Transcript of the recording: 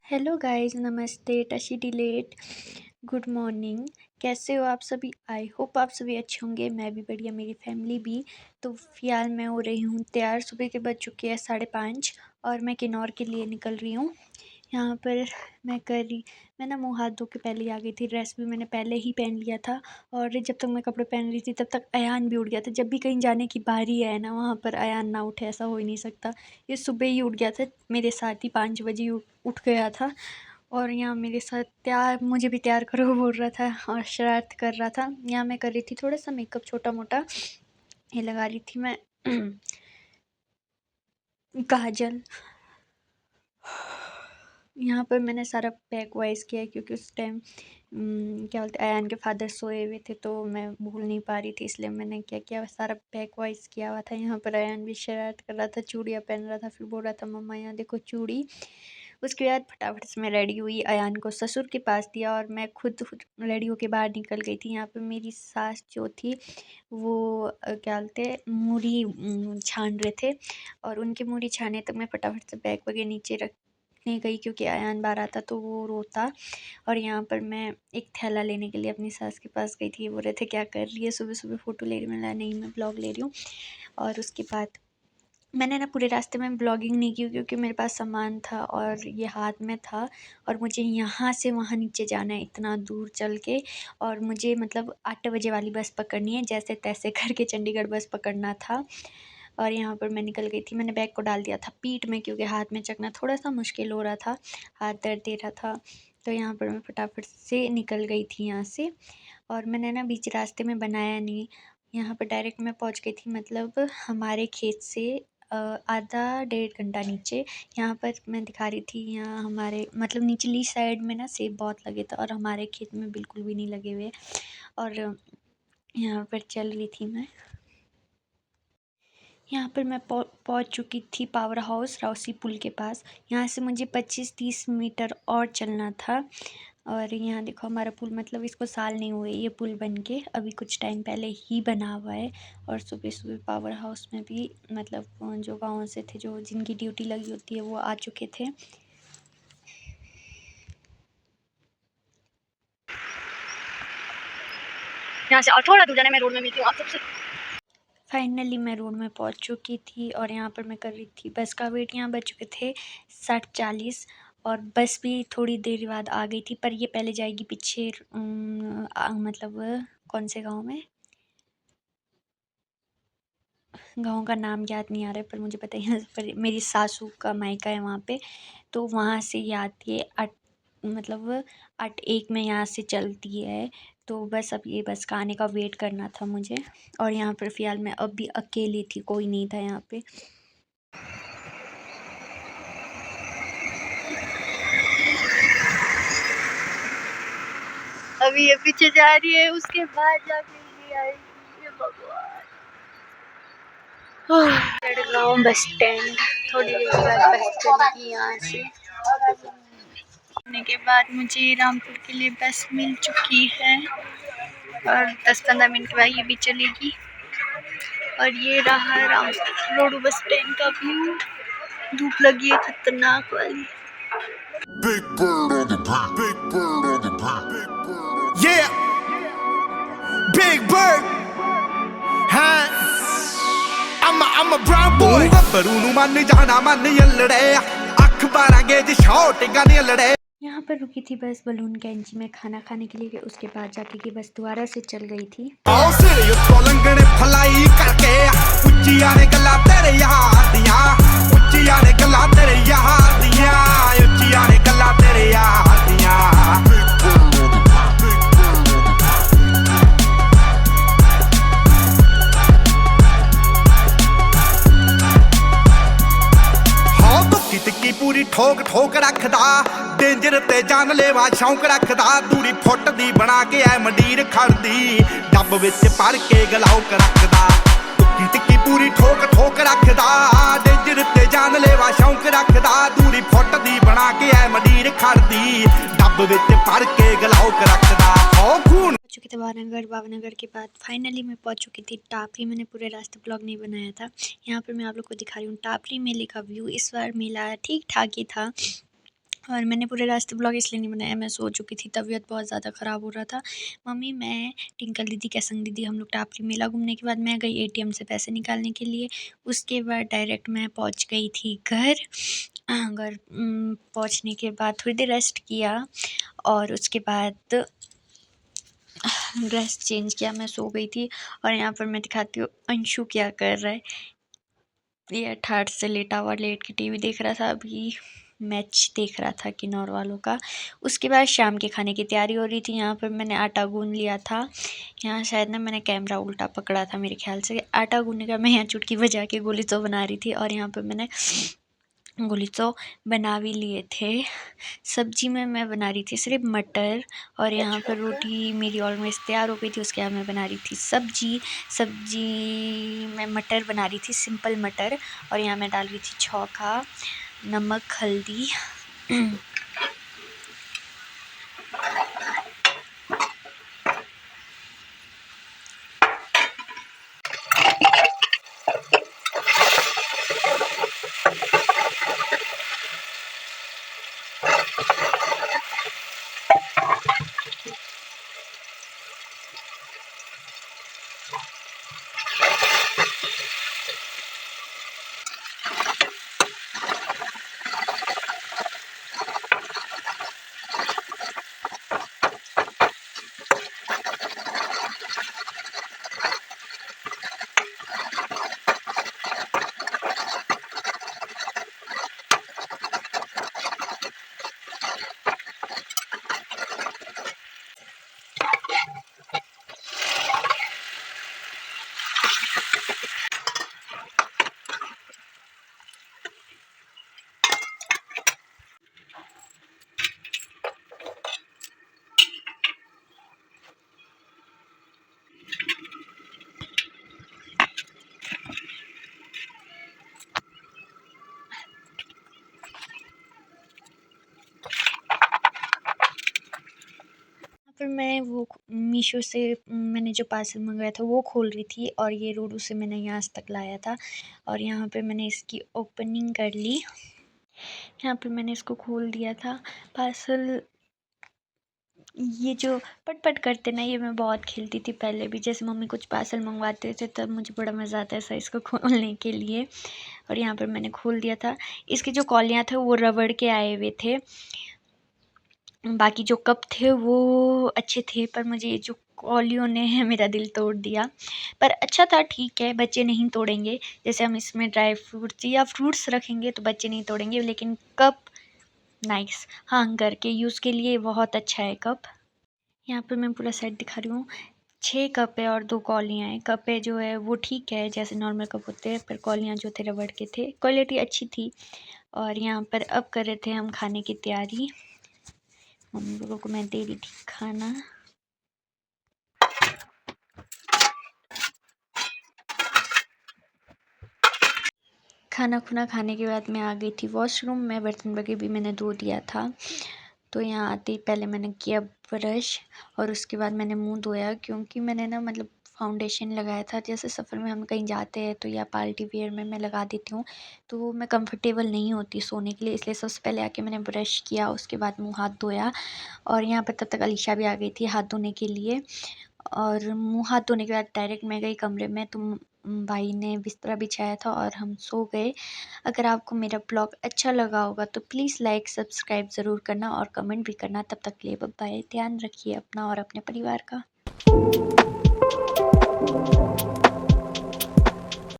Hello guys, नमस्ते, Tashi delete, good morning. कैसे हो आप सभी? आई होप आप सभी अच्छे होंगे। मैं भी बढ़िया, मेरी फैमिली भी। तो फिलहाल मैं हो रही हूँ तैयार। सुबह के बज चुके हैं 5:30 और मैं किन्नौर के लिए निकल रही हूँ। यहाँ पर मैं ना मुँह हाथ धो के पहले ही आ गई थी। ड्रेस भी मैंने पहले ही पहन लिया था और जब तक मैं कपड़े पहन रही थी तब तक अयान भी उठ गया था। जब भी कहीं जाने की बारी है ना, वहाँ पर अयान ना उठे, ऐसा हो ही नहीं सकता। ये सुबह ही उठ गया था, मेरे साथ ही 5 बजे उठ गया था और यहाँ मेरे साथ मुझे भी तैयार करो बोल रहा था और शरारत कर रहा था। यहाँ मैं कर रही थी थोड़ा सा मेकअप, छोटा मोटा। ये लगा रही थी मैं काजल। यहाँ पर मैंने सारा पैक वाइज किया क्योंकि उस टाइम क्या बोलते अयान के फादर सोए हुए थे, तो मैं भूल नहीं पा रही थी, इसलिए मैंने क्या किया, सारा पैक वाइज किया हुआ था। यहाँ पर अयान भी शरारत कर रहा था, चूड़ियाँ पहन रहा था, फिर बोल रहा था मम्मा यहाँ देखो चूड़ी। उसके बाद फटाफट से मैं रेडी हुई, अयान को ससुर के पास दिया और मैं खुद रेडी होके बाहर निकल गई थी। यहाँ पे मेरी सास जो थी वो क्या बोलते मूढ़ी छान रहे थे और उनकी मूढ़ी छाने तक मैं फटाफट से बैग वगैरह नीचे रखने गई क्योंकि अयान बाहर आता तो वो रोता। और यहाँ पर मैं एक थैला लेने के लिए अपनी सास के पास गई थी। बोल रहे थे क्या कर रही है, सुबह सुबह फ़ोटो ले रही हूँ। मैं नहीं, मैं ब्लॉग ले रही हूँ। और उसके बाद मैंने ना पूरे रास्ते में ब्लॉगिंग नहीं की क्योंकि मेरे पास सामान था और ये हाथ में था और मुझे यहाँ से वहाँ नीचे जाना है इतना दूर चल के। और मुझे मतलब 8 बजे वाली बस पकड़नी है, जैसे तैसे करके चंडीगढ़ बस पकड़ना था। और यहाँ पर मैं निकल गई थी। मैंने बैग को डाल दिया था पीठ में क्योंकि हाथ में चकना थोड़ा सा मुश्किल हो रहा था, हाथ दर्द दे रहा था। तो यहाँ पर मैं फटाफट से निकल गई थी यहाँ से। और मैंने ना बीच रास्ते में बनाया नहीं, यहाँ पर डायरेक्ट मैं पहुँच गई थी, मतलब हमारे खेत से आधा 1.5 घंटा नीचे। यहाँ पर मैं दिखा रही थी, यहाँ हमारे मतलब निचली साइड में ना सेब बहुत लगे थे और हमारे खेत में बिल्कुल भी नहीं लगे हुए। और यहाँ पर चल रही थी मैं। यहाँ पर मैं पहुँच चुकी थी पावर हाउस राउसी पुल के पास। यहाँ से मुझे 25-30 मीटर और चलना था। और यहाँ देखो हमारा पुल, मतलब इसको साल नहीं हुए ये पुल बन के, अभी कुछ टाइम पहले ही बना हुआ है। और सुबह सुबह पावर हाउस में भी मतलब जो गाँव से थे, जो जिनकी ड्यूटी लगी होती है, वो आ चुके थे। यहाँ से और थोड़ा दूर जाना मैं रोड में मिलती हूँ आप सबसे। फाइनली मैं रोड में पहुँच चुकी थी और यहाँ पर मैं कर रही थी बस का वेट। यहाँ बज चुके थे 7:40 और बस भी थोड़ी देर बाद आ गई थी, पर ये पहले जाएगी पीछे मतलब कौन से गांव में, गांव का नाम याद नहीं आ रहा है, पर मुझे पता है यहाँ पर मेरी सासू का मायका है वहाँ पे, तो वहाँ से ये आती है 8:01 में यहाँ से चलती है। तो बस अब ये बस का आने का वेट करना था मुझे। और यहाँ पर फ़िलहाल मैं अब भी अकेली थी, कोई नहीं था यहाँ पे। अभी ये पीछे जा रही है, उसके बाद जाके ये आएगी। ये भगवान, चढ़ बस स्टैंड। थोड़ी देर बाद बस चलेगी यहाँ से। आने के बाद मुझे रामपुर के लिए बस मिल चुकी है और 10-15 मिनट के बाद ये भी चलेगी। और ये रहा रामपुर रोड बस स्टैंड का व्यू। धूप लगी है खतरनाक वाली। Big bird on the beat. Big bird on the beat. Big bird on the Yeah. Big bird. Huh? I'm a brown boy. ਗੱਭਰੂ ਨੂੰ ਮੰਨ ਜਾਣਾ ਮੰਨ ਯੱਲੜੇ ਅਖਬਾਰਾਂ ਗੇਜ ਸ਼ਾਟਿੰਗਾਂ ਨੀ ਲੜੇ। यहाँ पर रुकी थी बस बलून कैंची में खाना खाने के लिए। उसके बाद जाके की बस दोबारा से चल गई थी। आओ सिरे उत्तों लंघने फलाई करके ਉੱਚੀਆਂ ਨੇ ਗੱਲਾਂ ਤੇਰੇ ਯਾਰ ਦੀਆਂ ਉੱਚੀਆਂ ਨੇ ਗੱਲਾਂ ਤੇਰੇ ਯਾਰ ਦੀਆਂ ਉੱਚੀਆਂ ਨੇ ਗੱਲਾਂ ਤੇਰੇ ਯਾਰ ਦੀਆਂ। ਟਿੱਕੀ ਪੂਰੀ ਠੋਕ ਠੋਕ ਰੱਖਦਾ ਡੇਂਜਰ ਤੇ ਜਾਨਲੇਵਾ ਸ਼ੌਂਕ ਰੱਖਦਾ ਦੂਰੀ ਫੁੱਟ ਦੀ ਬਣਾ ਕੇ ਐ ਮੰਡੀਰ ਖੜਦੀ ਡੱਬ ਵਿੱਚ ਭਰ ਕੇ ਗਲਾਉਕ ਰੱਖਦਾ ਟਿੱਕੀ ਪੂਰੀ ਠੋਕ ਠੋਕ ਰੱਖਦਾ ਡੇਂਜਰ ਤੇ ਜਾਨਲੇਵਾ ਸ਼ੌਂਕ ਰੱਖਦਾ ਦੂਰੀ ਫੁੱਟ ਦੀ ਬਣਾ ਕੇ ਐ ਮੰਡੀਰ ਖੜਦੀ ਡੱਬ ਵਿੱਚ ਭਰ ਕੇ ਗਲਾਉਕ ਰੱਖਦਾ। ਹੋ ਖੂਨ चुकी थे भावनगर के बाद फाइनली मैं पहुंच चुकी थी टापरी। मैंने पूरे रास्ते ब्लॉग नहीं बनाया था। यहाँ पर मैं आप लोग को दिखा रही हूँ टापरी मेले का व्यू। इस बार मेला ठीक ठाक ही था और मैंने पूरे रास्ते ब्लॉग इसलिए नहीं बनाया, मैं सो चुकी थी, तबीयत बहुत ज़्यादा ख़राब हो रहा था। मम्मी, मैं, टिंकल दीदी, कैसंग दीदी, हम लोग टापरी मेला घूमने के बाद मैं गई एटीएम से पैसे निकालने के लिए। उसके बाद डायरेक्ट मैं पहुंच गई थी घर। घर पहुंचने के बाद थोड़ी देर रेस्ट किया और उसके बाद ड्रेस चेंज किया, मैं सो गई थी। और यहाँ पर मैं दिखाती हूँ अंशु क्या कर रहा है। ये ठाठ से लेटा हुआ लेट के टीवी देख रहा था, अभी मैच देख रहा था किन्नौर वालों का। उसके बाद शाम के खाने की तैयारी हो रही थी। यहाँ पर मैंने आटा गूंद लिया था। यहाँ शायद ना मैंने कैमरा उल्टा पकड़ा था मेरे ख्याल से। आटा गूंदने का मैं यहाँ चुटकी बजा के गोली तो बना रही थी और यहाँ पर मैंने गोली तो बना भी लिए थे। सब्जी में मैं बना रही थी सिर्फ मटर और यहाँ पर रोटी मेरी ऑलमोस्ट तैयार हो गई थी। उसके बाद मैं बना रही थी सब्जी में मटर बना रही थी, सिंपल मटर। और यहाँ मैं डाल रही थी छौंका, नमक, हल्दी। फिर मैं वो मीशो से मैंने जो पार्सल मंगवाया था वो खोल रही थी और ये रोडू से मैंने यहाँ तक लाया था। और यहाँ पे मैंने इसकी ओपनिंग कर ली। यहाँ पे मैंने इसको खोल दिया था पार्सल। ये जो पट पट करते ना, ये मैं बहुत खेलती थी पहले भी। जैसे मम्मी कुछ पार्सल मंगवाते थे तब मुझे बड़ा मज़ा आता है इसको खोलने के लिए। और यहाँ पर मैंने खोल दिया था। इसके जो कॉलियाँ थे वो रबड़ के आए हुए थे, बाकी जो कप थे वो अच्छे थे, पर मुझे ये जो कॉलियों ने है मेरा दिल तोड़ दिया। पर अच्छा था, ठीक है, बच्चे नहीं तोड़ेंगे। जैसे हम इसमें ड्राई फ्रूट्स या फ्रूट्स रखेंगे तो बच्चे नहीं तोड़ेंगे, लेकिन कप नाइस। हाँ, घर के यूज़ के लिए बहुत अच्छा है कप। यहाँ पर मैं पूरा सेट दिखा रही हूँ। 6 कप है और 2 कौलियाँ हैं। कप है जो है वो ठीक है, जैसे नॉर्मल कप होते हैं, पर कौलियाँ जो थे रबड़ के थे, क्वालिटी अच्छी थी। और यहाँ पर अब कर रहे थे हम खाने की तैयारी। मम्मी लोगों को मैं दे रही थी खाना। खाना खुना खाने के बाद मैं आ गई थी वॉशरूम में। बर्तन वगैरह भी मैंने धो दिया था। तो यहाँ आते ही पहले मैंने किया ब्रश और उसके बाद मैंने मुंह धोया, क्योंकि मैंने ना मतलब फाउंडेशन लगाया था। जैसे सफ़र में हम कहीं जाते हैं तो या पार्टी वेयर में मैं लगा देती हूँ, तो मैं कंफर्टेबल नहीं होती सोने के लिए, इसलिए सबसे पहले आके मैंने ब्रश किया, उसके बाद मुँह हाथ धोया। और यहाँ पर तब तक अलीशा भी आ गई थी हाथ धोने के लिए। और मुँह हाथ धोने के बाद डायरेक्ट मैं गई कमरे में, तो भाई ने बिस्तरा बिछाया था और हम सो गए। अगर आपको मेरा ब्लॉग अच्छा लगा होगा तो प्लीज़ लाइक सब्सक्राइब ज़रूर करना और कमेंट भी करना। तब तक के लिए बाय बाय। ध्यान रखिए अपना और अपने परिवार का।